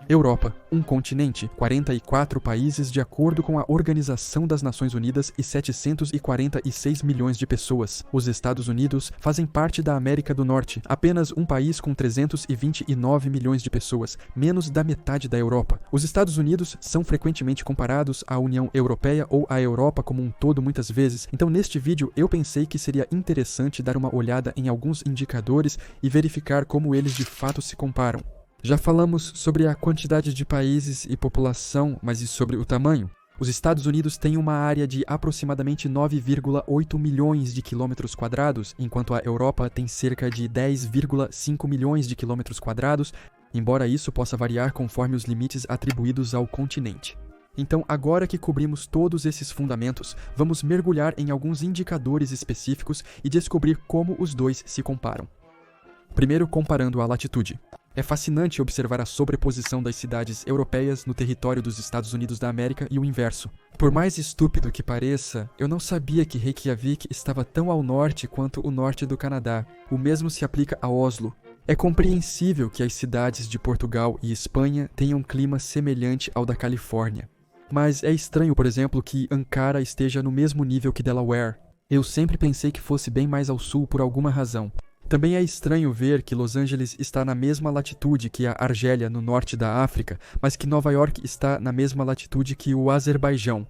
Europa, um continente, 44 países de acordo com a Organização das Nações Unidas e 746 milhões de pessoas. Os Estados Unidos fazem parte da América do Norte, apenas um país com 329 milhões de pessoas, menos da metade da Europa. Os Estados Unidos são frequentemente comparados à União Europeia ou à Europa como um todo muitas vezes, então neste vídeo eu pensei que seria interessante dar uma olhada em alguns indicadores e verificar como eles de fato se comparam. Já falamos sobre a quantidade de países e população, mas e sobre o tamanho? Os Estados Unidos têm uma área de aproximadamente 9,8 milhões de quilômetros quadrados, enquanto a Europa tem cerca de 10,5 milhões de quilômetros quadrados, embora isso possa variar conforme os limites atribuídos ao continente. Então, agora que cobrimos todos esses fundamentos, vamos mergulhar em alguns indicadores específicos e descobrir como os dois se comparam. Primeiro, comparando a latitude. É fascinante observar a sobreposição das cidades europeias no território dos Estados Unidos da América e o inverso. Por mais estúpido que pareça, eu não sabia que Reykjavik estava tão ao norte quanto o norte do Canadá. O mesmo se aplica a Oslo. É compreensível que as cidades de Portugal e Espanha tenham um clima semelhante ao da Califórnia. Mas é estranho, por exemplo, que Ankara esteja no mesmo nível que Delaware. Eu sempre pensei que fosse bem mais ao sul por alguma razão. Também é estranho ver que Los Angeles está na mesma latitude que a Argélia no norte da África, mas que Nova York está na mesma latitude que o Azerbaijão.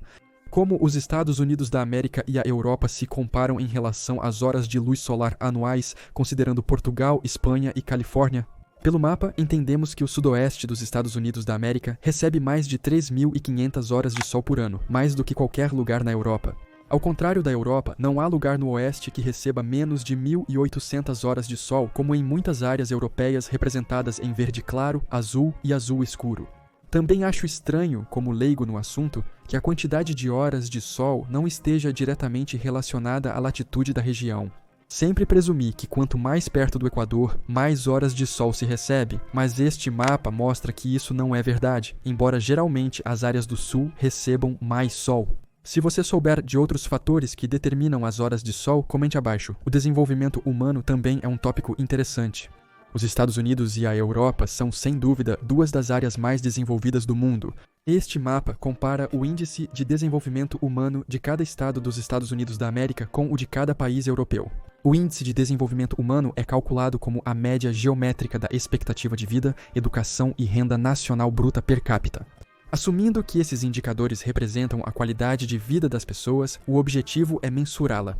Como os Estados Unidos da América e a Europa se comparam em relação às horas de luz solar anuais, considerando Portugal, Espanha e Califórnia? Pelo mapa, entendemos que o sudoeste dos Estados Unidos da América recebe mais de 3.500 horas de sol por ano, mais do que qualquer lugar na Europa. Ao contrário da Europa, não há lugar no oeste que receba menos de 1.800 horas de sol, como em muitas áreas europeias representadas em verde claro, azul e azul escuro. Também acho estranho, como leigo no assunto, que a quantidade de horas de sol não esteja diretamente relacionada à latitude da região. Sempre presumi que quanto mais perto do Equador, mais horas de sol se recebe, mas este mapa mostra que isso não é verdade, embora geralmente as áreas do sul recebam mais sol. Se você souber de outros fatores que determinam as horas de sol, comente abaixo. O desenvolvimento humano também é um tópico interessante. Os Estados Unidos e a Europa são, sem dúvida, duas das áreas mais desenvolvidas do mundo. Este mapa compara o índice de desenvolvimento humano de cada estado dos Estados Unidos da América com o de cada país europeu. O índice de desenvolvimento humano é calculado como a média geométrica da expectativa de vida, educação e renda nacional bruta per capita. Assumindo que esses indicadores representam a qualidade de vida das pessoas, o objetivo é mensurá-la.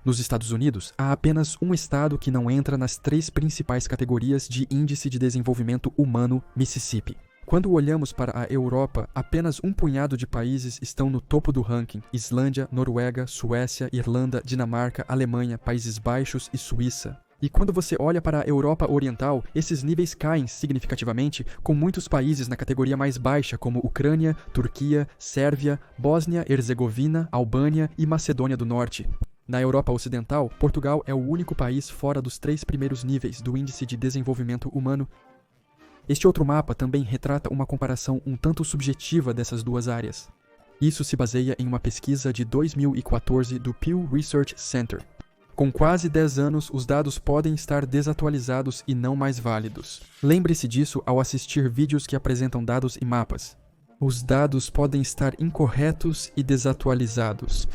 Nos Estados Unidos, há apenas um estado que não entra nas 3 principais categorias de Índice de Desenvolvimento Humano, Mississippi. Quando olhamos para a Europa, apenas um punhado de países estão no topo do ranking: Islândia, Noruega, Suécia, Irlanda, Dinamarca, Alemanha, Países Baixos e Suíça. E quando você olha para a Europa Oriental, esses níveis caem significativamente, com muitos países na categoria mais baixa, como Ucrânia, Turquia, Sérvia, Bósnia, Herzegovina, Albânia e Macedônia do Norte. Na Europa Ocidental, Portugal é o único país fora dos 3 primeiros níveis do Índice de Desenvolvimento Humano. Este outro mapa também retrata uma comparação um tanto subjetiva dessas duas áreas. Isso se baseia em uma pesquisa de 2014 do Pew Research Center. Com quase 10 anos, os dados podem estar desatualizados e não mais válidos. Lembre-se disso ao assistir vídeos que apresentam dados e mapas. Os dados podem estar incorretos e desatualizados.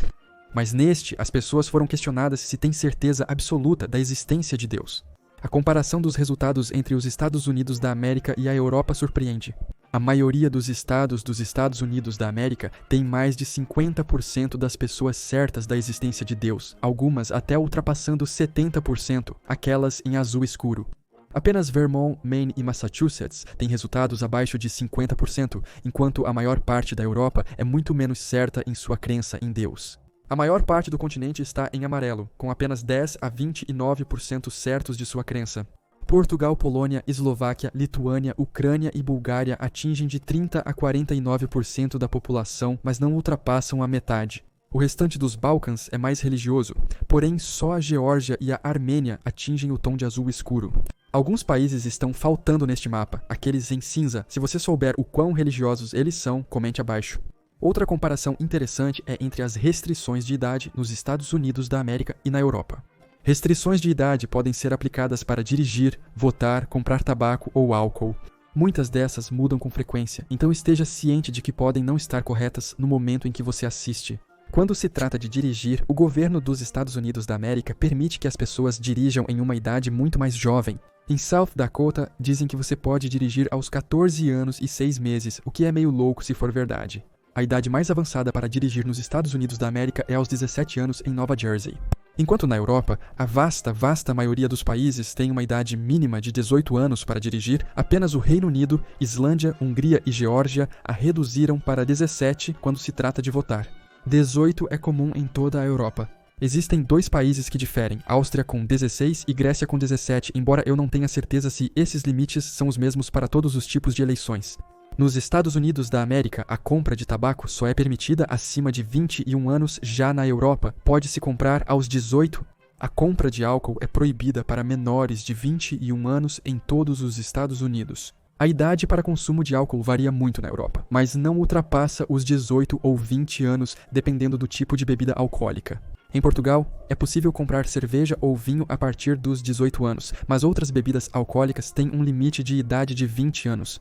Mas neste, as pessoas foram questionadas se têm certeza absoluta da existência de Deus. A comparação dos resultados entre os Estados Unidos da América e a Europa surpreende. A maioria dos estados dos Estados Unidos da América tem mais de 50% das pessoas certas da existência de Deus, algumas até ultrapassando 70%, aquelas em azul escuro. Apenas Vermont, Maine e Massachusetts têm resultados abaixo de 50%, enquanto a maior parte da Europa é muito menos certa em sua crença em Deus. A maior parte do continente está em amarelo, com apenas 10 a 29% certos de sua crença. Portugal, Polônia, Eslováquia, Lituânia, Ucrânia e Bulgária atingem de 30 a 49% da população, mas não ultrapassam a metade. O restante dos Balcãs é mais religioso, porém só a Geórgia e a Armênia atingem o tom de azul escuro. Alguns países estão faltando neste mapa, aqueles em cinza. Se você souber o quão religiosos eles são, comente abaixo. Outra comparação interessante é entre as restrições de idade nos Estados Unidos da América e na Europa. Restrições de idade podem ser aplicadas para dirigir, votar, comprar tabaco ou álcool. Muitas dessas mudam com frequência, então esteja ciente de que podem não estar corretas no momento em que você assiste. Quando se trata de dirigir, o governo dos Estados Unidos da América permite que as pessoas dirijam em uma idade muito mais jovem. Em South Dakota, dizem que você pode dirigir aos 14 anos e 6 meses, o que é meio louco se for verdade. A idade mais avançada para dirigir nos Estados Unidos da América é aos 17 anos em Nova Jersey. Enquanto na Europa, a vasta maioria dos países tem uma idade mínima de 18 anos para dirigir, apenas o Reino Unido, Islândia, Hungria e Geórgia a reduziram para 17 quando se trata de votar. 18 é comum em toda a Europa. Existem 2 países que diferem, Áustria com 16 e Grécia com 17, embora eu não tenha certeza se esses limites são os mesmos para todos os tipos de eleições. Nos Estados Unidos da América, a compra de tabaco só é permitida acima de 21 anos, já na Europa, pode-se comprar aos 18. A compra de álcool é proibida para menores de 21 anos em todos os Estados Unidos. A idade para consumo de álcool varia muito na Europa, mas não ultrapassa os 18 ou 20 anos, dependendo do tipo de bebida alcoólica. Em Portugal, é possível comprar cerveja ou vinho a partir dos 18 anos, mas outras bebidas alcoólicas têm um limite de idade de 20 anos.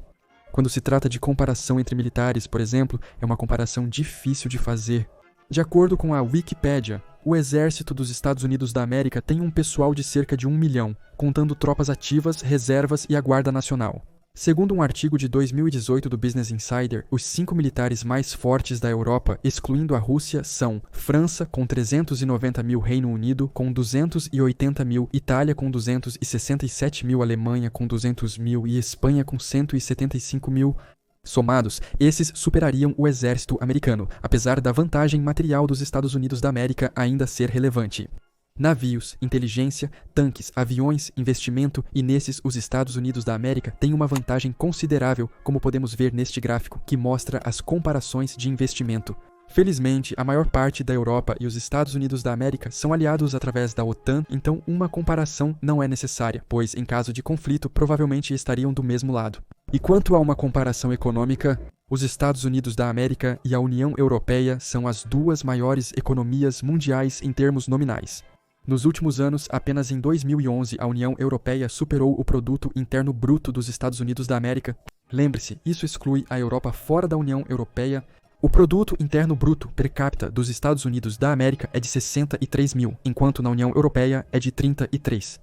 Quando se trata de comparação entre militares, por exemplo, é uma comparação difícil de fazer. De acordo com a Wikipédia, o Exército dos Estados Unidos da América tem um pessoal de cerca de 1 milhão, contando tropas ativas, reservas e a Guarda Nacional. Segundo um artigo de 2018 do Business Insider, os 5 militares mais fortes da Europa, excluindo a Rússia, são França, com 390 mil, Reino Unido, com 280 mil, Itália, com 267 mil, Alemanha, com 200 mil e Espanha, com 175 mil. Somados, esses superariam o exército americano, apesar da vantagem material dos Estados Unidos da América ainda ser relevante. Navios, inteligência, tanques, aviões, investimento e nesses os Estados Unidos da América têm uma vantagem considerável, como podemos ver neste gráfico que mostra as comparações de investimento. Felizmente, a maior parte da Europa e os Estados Unidos da América são aliados através da OTAN, então uma comparação não é necessária, pois em caso de conflito provavelmente estariam do mesmo lado. E quanto a uma comparação econômica, os Estados Unidos da América e a União Europeia são as 2 maiores economias mundiais em termos nominais. Nos últimos anos, apenas em 2011, a União Europeia superou o Produto Interno Bruto dos Estados Unidos da América. Lembre-se, isso exclui a Europa fora da União Europeia. O Produto Interno Bruto per capita dos Estados Unidos da América é de 63 mil, enquanto na União Europeia é de 33.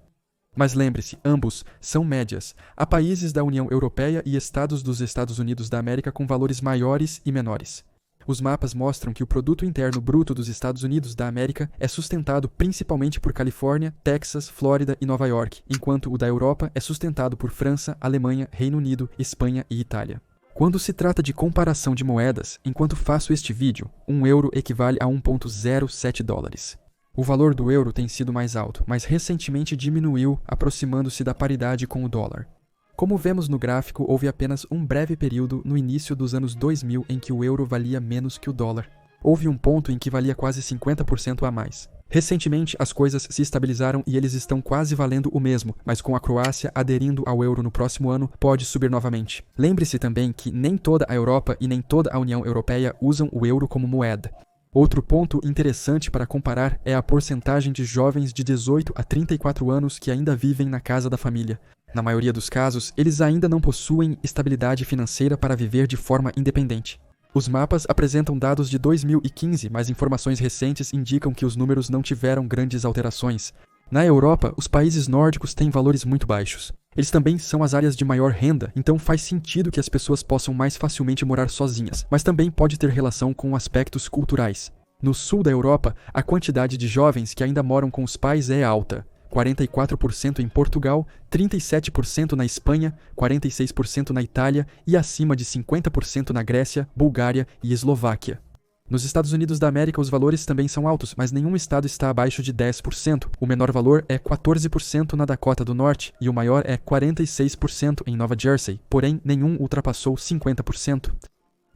Mas lembre-se, ambos são médias. Há países da União Europeia e estados dos Estados Unidos da América com valores maiores e menores. Os mapas mostram que o Produto Interno Bruto dos Estados Unidos da América é sustentado principalmente por Califórnia, Texas, Flórida e Nova York, enquanto o da Europa é sustentado por França, Alemanha, Reino Unido, Espanha e Itália. Quando se trata de comparação de moedas, enquanto faço este vídeo, um euro equivale a 1,07 dólares. O valor do euro tem sido mais alto, mas recentemente diminuiu, aproximando-se da paridade com o dólar. Como vemos no gráfico, houve apenas um breve período no início dos anos 2000 em que o euro valia menos que o dólar. Houve um ponto em que valia quase 50% a mais. Recentemente, as coisas se estabilizaram e eles estão quase valendo o mesmo, mas com a Croácia aderindo ao euro no próximo ano, pode subir novamente. Lembre-se também que nem toda a Europa e nem toda a União Europeia usam o euro como moeda. Outro ponto interessante para comparar é a porcentagem de jovens de 18 a 34 anos que ainda vivem na casa da família. Na maioria dos casos, eles ainda não possuem estabilidade financeira para viver de forma independente. Os mapas apresentam dados de 2015, mas informações recentes indicam que os números não tiveram grandes alterações. Na Europa, os países nórdicos têm valores muito baixos. Eles também são as áreas de maior renda, então faz sentido que as pessoas possam mais facilmente morar sozinhas, mas também pode ter relação com aspectos culturais. No sul da Europa, a quantidade de jovens que ainda moram com os pais é alta. 44% em Portugal, 37% na Espanha, 46% na Itália e acima de 50% na Grécia, Bulgária e Eslováquia. Nos Estados Unidos da América, os valores também são altos, mas nenhum estado está abaixo de 10%. O menor valor é 14% na Dakota do Norte e o maior é 46% em Nova Jersey, porém nenhum ultrapassou 50%.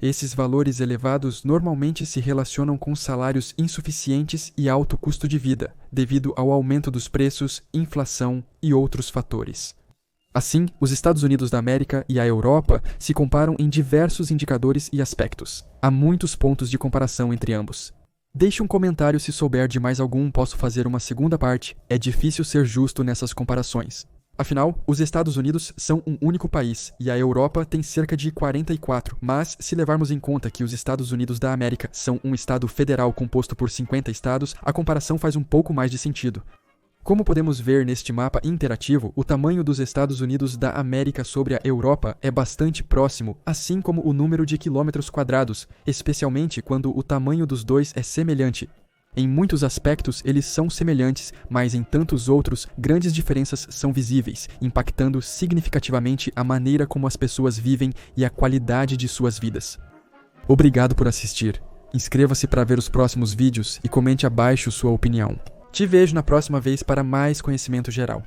Esses valores elevados normalmente se relacionam com salários insuficientes e alto custo de vida, devido ao aumento dos preços, inflação e outros fatores. Assim, os Estados Unidos da América e a Europa se comparam em diversos indicadores e aspectos. Há muitos pontos de comparação entre ambos. Deixe um comentário se souber de mais algum, posso fazer uma segunda parte. É difícil ser justo nessas comparações. Afinal, os Estados Unidos são um único país e a Europa tem cerca de 44, mas se levarmos em conta que os Estados Unidos da América são um estado federal composto por 50 estados, a comparação faz um pouco mais de sentido. Como podemos ver neste mapa interativo, o tamanho dos Estados Unidos da América sobre a Europa é bastante próximo, assim como o número de quilômetros quadrados, especialmente quando o tamanho dos dois é semelhante. Em muitos aspectos, eles são semelhantes, mas em tantos outros, grandes diferenças são visíveis, impactando significativamente a maneira como as pessoas vivem e a qualidade de suas vidas. Obrigado por assistir. Inscreva-se para ver os próximos vídeos e comente abaixo sua opinião. Te vejo na próxima vez para mais conhecimento geral.